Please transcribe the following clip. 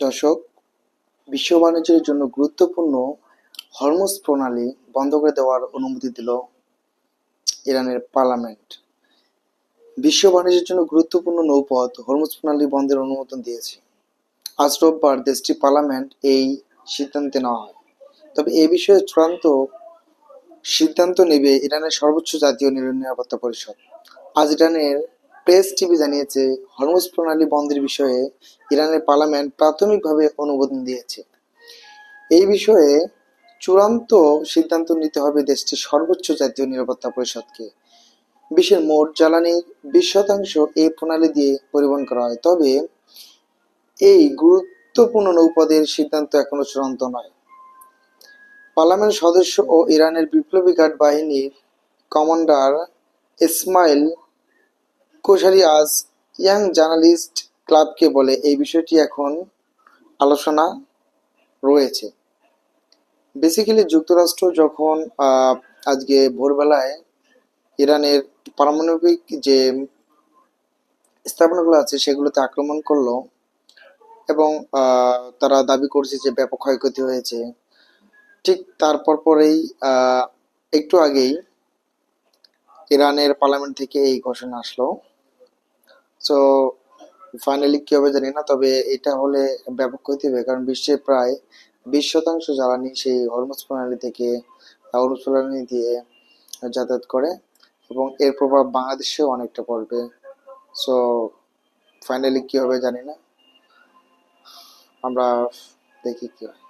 দর্শক, বিশ্ব বাণিজ্যের জন্য গুরুত্বপূর্ণ হরমুজ প্রণালী বন্ধ করে দেওয়ার অনুমতি দিল ইরানের পার্লামেন্ট। বিশ্ব বাণিজ্যের জন্য গুরুত্বপূর্ণ নৌপথ হরমুজ প্রণালী বন্ধের অনুমোদন দিয়েছে। আজ রোববার দেশটির পার্লামেন্ট এই সিদ্ধান্তে নেওয়া হয়। তবে এ বিষয়ে চূড়ান্ত সিদ্ধান্ত নেবে ইরানের সর্বোচ্চ জাতীয় নিরাপত্তা পরিষদ। আজ ইরানের প্রেস টিভি জানিয়েছে, হরমুজ প্রণালী বন্ধের বিষয়ে ইরানের পার্লামেন্ট প্রাথমিকভাবে অনুমোদন দিয়েছে। এই বিষয়ে চূড়ান্ত সিদ্ধান্ত নিতে হবে দেশটির সর্বোচ্চ জাতীয় নিরাপত্তা পরিষদকে। বিশ্বের মোট জ্বালানির 20% এই প্রণালী দিয়ে পরিবহন করা হয়। তবে এই গুরুত্বপূর্ণ নৌপথের সিদ্ধান্ত এখনো চূড়ান্ত নয়। পার্লামেন্ট সদস্য ও ইরানের বিপ্লবী গার্ড বাহিনীর কমান্ডার ইসমাইল কোশারি আজ ইয়াং জার্নালিস্ট ক্লাবকে বলে, এই বিষয়টি এখন আলোচনা রয়েছে। বেসিক্যালি যুক্তরাষ্ট্র যখন আজকে ভোরবেলায় ইরানের পারমাণবিক যে স্থাপনাগুলো আছে সেগুলোতে আক্রমণ করলো এবং তারা দাবি করছে যে ব্যাপক ক্ষয়ক্ষতি হয়েছে। ঠিক তারপর পরেই একটু আগেই ইরানের পার্লামেন্ট থেকে এই ঘোষণা আসলো। সো ফাইনালি কি হবে জানি না, তবে এটা হলে ব্যাপক ক্ষতি হবে, কারণ বিশ্বের প্রায় 20% জ্বালানি সেই হরমুজ প্রণালী থেকে হরমুজ প্রণালী দিয়ে যাতায়াত করে এবং এর প্রভাব বাংলাদেশেও অনেকটা পড়বে। সো ফাইনালি কি হবে জানি না, আমরা দেখি কি হয়।